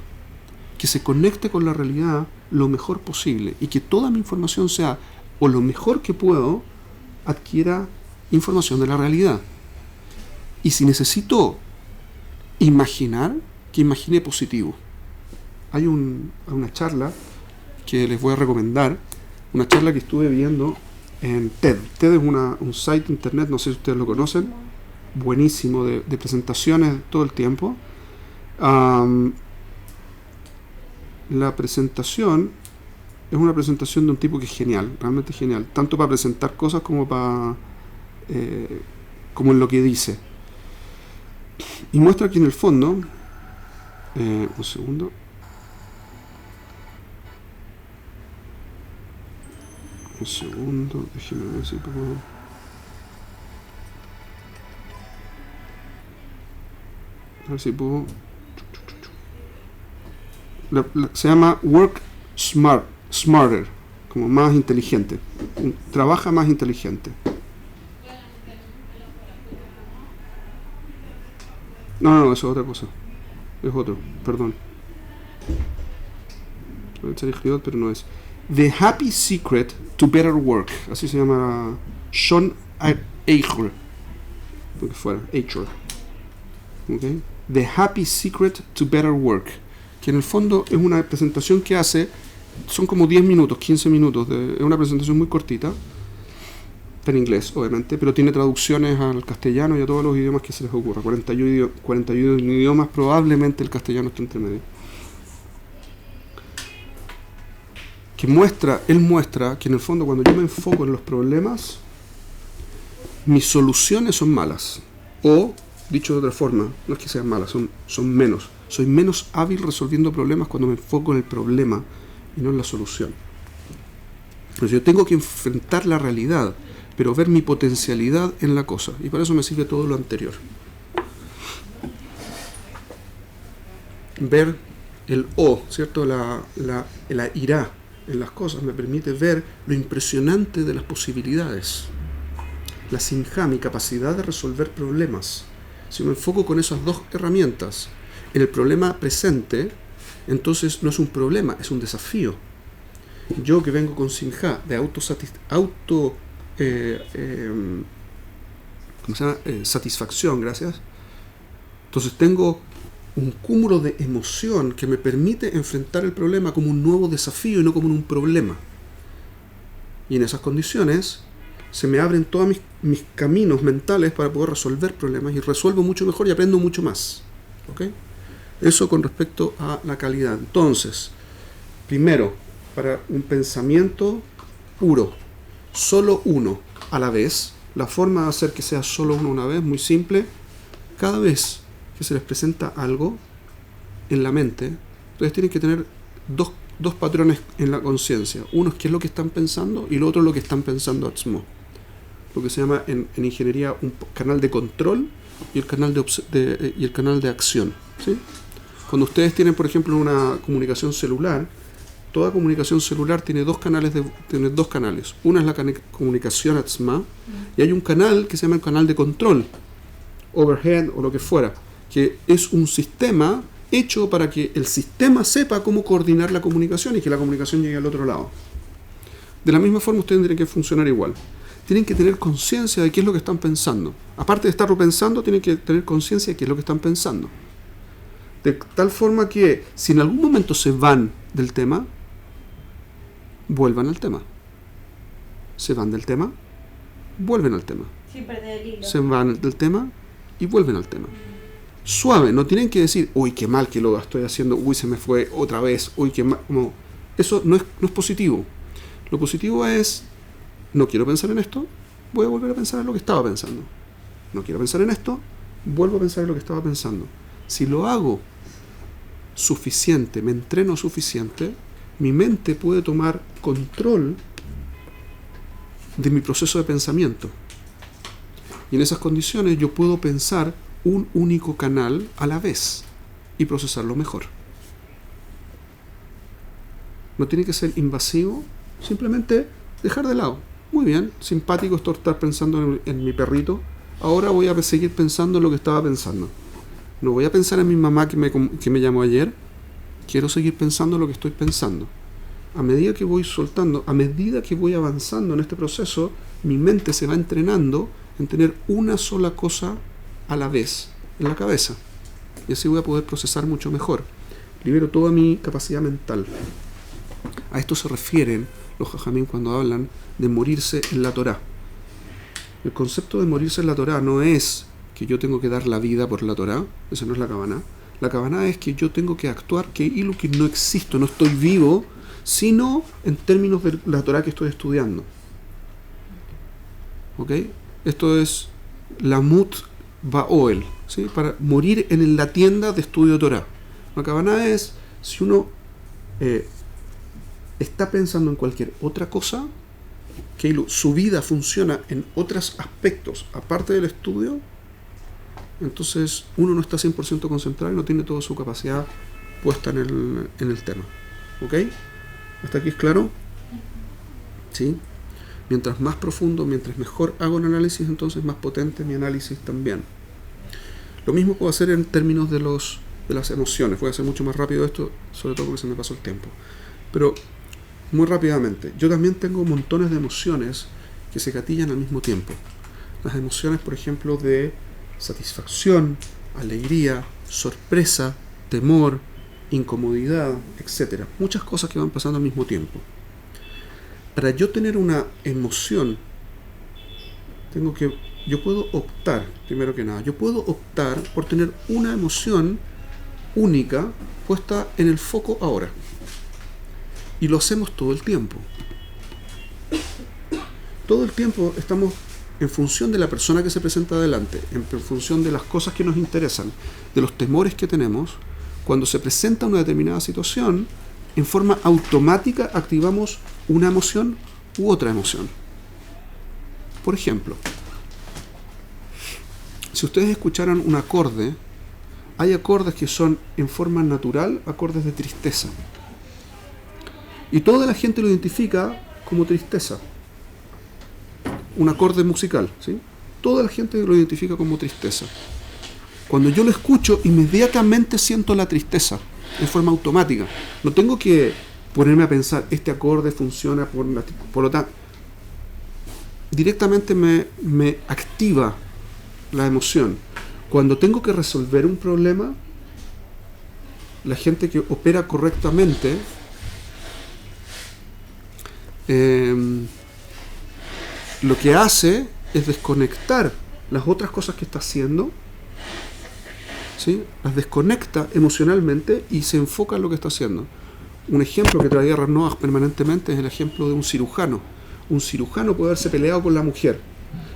que se conecte con la realidad lo mejor posible y que toda mi información sea, o lo mejor que puedo, adquiera información de la realidad. Y si necesito imaginar, que imagine positivo. Hay una charla que les voy a recomendar, una charla que estuve viendo en TED. TED es un site de internet, no sé si ustedes lo conocen, buenísimo, de presentaciones todo el tiempo. La presentación es una presentación de un tipo que es genial, realmente genial, tanto para presentar cosas como como en lo que dice. Y muestra aquí en el fondo, un segundo, déjeme ver si puedo. A ver si puedo. Se llama Work Smarter, como más inteligente. Trabaja más inteligente. No, eso es otra cosa. Es otro, perdón. Se escribió, pero no es. The Happy Secret to Better Work. Así se llama Sean Eicher. Porque fuera, Eicher. Okay. The Happy Secret to Better Work. Que en el fondo es una presentación que hace, son como 10 minutos, 15 minutos. Es una presentación muy cortita. En inglés, obviamente, pero tiene traducciones al castellano y a todos los idiomas que se les ocurra. 41 idiomas, probablemente el castellano está entre medio. Él muestra que en el fondo cuando yo me enfoco en los problemas, mis soluciones son malas. O, dicho de otra forma, no es que sean malas, son menos. Soy menos hábil resolviendo problemas cuando me enfoco en el problema y no en la solución. Entonces yo tengo que enfrentar la realidad, pero ver mi potencialidad en la cosa. Y para eso me sirve todo lo anterior. Ver el ¿cierto? La ira en las cosas me permite ver lo impresionante de las posibilidades. La sinja, mi capacidad de resolver problemas. Si me enfoco con esas dos herramientas en el problema presente, entonces no es un problema, es un desafío. Yo que vengo con sinja de satisfacción, gracias. Entonces tengo un cúmulo de emoción que me permite enfrentar el problema como un nuevo desafío y no como un problema. Y en esas condiciones se me abren todos mis caminos mentales para poder resolver problemas y resuelvo mucho mejor y aprendo mucho más. ¿Okay? Eso con respecto a la calidad. Entonces, primero, para un pensamiento puro, solo uno a la vez, la forma de hacer que sea solo uno una vez, muy simple. Cada vez que se les presenta algo en la mente, ustedes tienen que tener dos patrones en la conciencia. Uno es qué es lo que están pensando y lo otro es lo que están pensando atzmo. Lo que se llama en ingeniería un canal de control y el canal de acción. ¿Sí? Cuando ustedes tienen, por ejemplo, una comunicación celular, toda comunicación celular tiene dos canales. Una es la comunicación atzma, y hay un canal que se llama el canal de control, overhead o lo que fuera, que es un sistema hecho para que el sistema sepa cómo coordinar la comunicación y que la comunicación llegue al otro lado. De la misma forma, ustedes tienen que funcionar igual. Tienen que tener conciencia de qué es lo que están pensando. Aparte de estarlo pensando, tienen que tener conciencia de qué es lo que están pensando. De tal forma que si en algún momento se van del tema, vuelvan al tema. Se van del tema, vuelven al tema. Sin perder el hilo. Se van del tema y vuelven al tema. Suave, no tienen que decir, uy, qué mal que lo estoy haciendo, uy, se me fue otra vez, uy, qué mal. No. Eso no es positivo. Lo positivo es, no quiero pensar en esto, voy a volver a pensar en lo que estaba pensando. No quiero pensar en esto, vuelvo a pensar en lo que estaba pensando. Si lo hago suficiente, me entreno suficiente, mi mente puede tomar control de mi proceso de pensamiento. Y en esas condiciones yo puedo pensar un único canal a la vez y procesarlo mejor. No tiene que ser invasivo, simplemente dejar de lado. Muy bien, simpático esto estar pensando en mi perrito. Ahora voy a seguir pensando en lo que estaba pensando. No voy a pensar en mi mamá que me llamó ayer. Quiero seguir pensando en lo que estoy pensando. A medida que voy soltando, a medida que voy avanzando en este proceso, mi mente se va entrenando en tener una sola cosa a la vez en la cabeza. Y así voy a poder procesar mucho mejor. Libero toda mi capacidad mental. A esto se refieren los jajamín cuando hablan de morirse en la Torá. El concepto de morirse en la Torá no es que yo tengo que dar la vida por la Torá, eso no es la Kavaná. La Kavaná es que yo tengo que actuar que no existo, no estoy vivo, sino en términos de la Torá que estoy estudiando. ¿Ok? Esto es Lamut Ba'oel, ¿sí? Para morir en la tienda de estudio de Torá. La Kavaná es, si uno está pensando en cualquier otra cosa, que su vida funciona en otros aspectos aparte del estudio, entonces uno no está 100% concentrado y no tiene toda su capacidad puesta en el tema. ¿Ok? ¿Hasta aquí es claro? ¿Sí? Mientras más profundo, mientras mejor hago el análisis, entonces más potente mi análisis también. Lo mismo puedo hacer en términos de las emociones. Voy a hacer mucho más rápido esto, sobre todo porque se me pasó el tiempo. Pero muy rápidamente, yo también tengo montones de emociones que se gatillan al mismo tiempo. Las emociones, por ejemplo, de satisfacción, alegría, sorpresa, temor, incomodidad, etc. Muchas cosas que van pasando al mismo tiempo. Para yo tener una emoción, yo puedo optar, primero que nada, yo puedo optar por tener una emoción única puesta en el foco ahora. Y lo hacemos todo el tiempo. Todo el tiempo estamos en función de la persona que se presenta adelante, en función de las cosas que nos interesan, de los temores que tenemos. Cuando se presenta una determinada situación, en forma automática activamos una emoción u otra emoción. Por ejemplo, si ustedes escucharan un acorde, hay acordes que son en forma natural acordes de tristeza. Y toda la gente lo identifica como tristeza. Un acorde musical, ¿sí? Toda la gente lo identifica como tristeza. Cuando yo lo escucho, inmediatamente siento la tristeza, en forma automática. No tengo que ponerme a pensar, este acorde funciona por lo tanto. Directamente me activa la emoción. Cuando tengo que resolver un problema, la gente que opera correctamente lo que hace es desconectar las otras cosas que está haciendo, ¿sí? Las desconecta emocionalmente y se enfoca en lo que está haciendo. Un ejemplo que traía Rav Noach permanentemente es el ejemplo de un cirujano. Un cirujano puede haberse peleado con la mujer,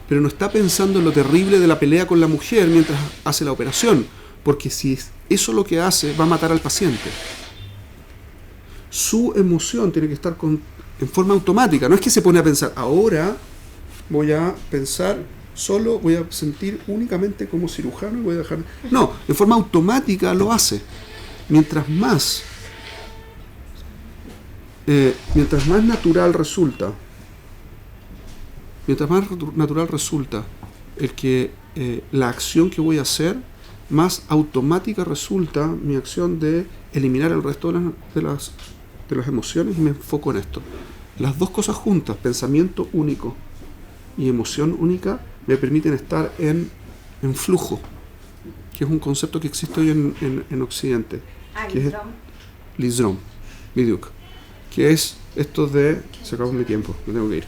pero no está pensando en lo terrible de la pelea con la mujer mientras hace la operación, porque si eso lo que hace, va a matar al paciente. Su emoción tiene que estar en forma automática. No es que se pone a pensar, ahora voy a pensar solo, voy a sentir únicamente como cirujano y voy a dejar... No, en forma automática lo hace. Mientras más mientras más natural resulta el que la acción que voy a hacer, más automática resulta mi acción de eliminar el resto de las emociones y me enfoco en esto. Las dos cosas juntas, pensamiento único y emoción única, me permiten estar en flujo, que es un concepto que existe hoy en Occidente. Lizrom, Biduk, que es esto de, se acabó mi tiempo, me tengo que ir,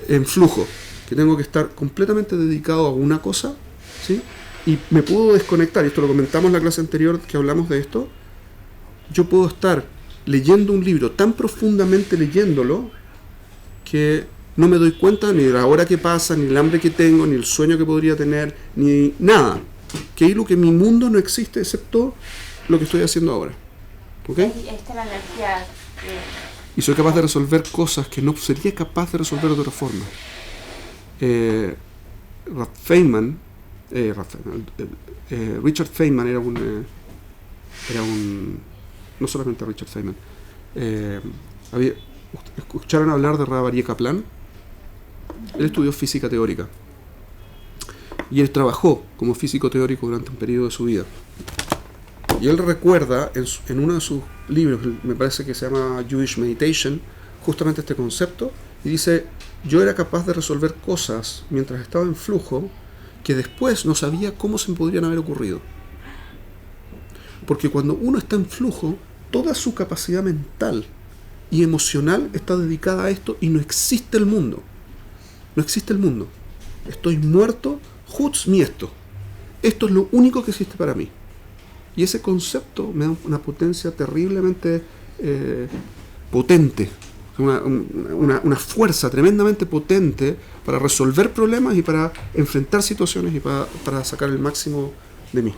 en flujo, que tengo que estar completamente dedicado a una cosa, ¿sí? Y me puedo desconectar, y esto lo comentamos en la clase anterior que hablamos de esto. Yo puedo estar leyendo un libro tan profundamente leyéndolo que no me doy cuenta ni de la hora que pasa, ni el hambre que tengo, ni el sueño que podría tener, ni nada. Que es lo que mi mundo no existe excepto lo que estoy haciendo ahora. ¿Ok? Esta es la energía. Y soy capaz de resolver cosas que no sería capaz de resolver de otra forma. Richard Feynman era un no solamente Richard Feynman, ¿escucharon hablar de Rabarié Kaplan? Él estudió física teórica y él trabajó como físico teórico durante un periodo de su vida, y él recuerda en uno de sus libros, me parece que se llama Jewish Meditation, justamente este concepto, y dice: yo era capaz de resolver cosas mientras estaba en flujo que después no sabía cómo se me podrían haber ocurrido. Porque cuando uno está en flujo, toda su capacidad mental y emocional está dedicada a esto y no existe el mundo. No existe el mundo. Estoy muerto, Hutz mi esto. Esto es lo único que existe para mí. Y ese concepto me da una potencia terriblemente potente, una fuerza tremendamente potente para resolver problemas y para enfrentar situaciones y para sacar el máximo de mí.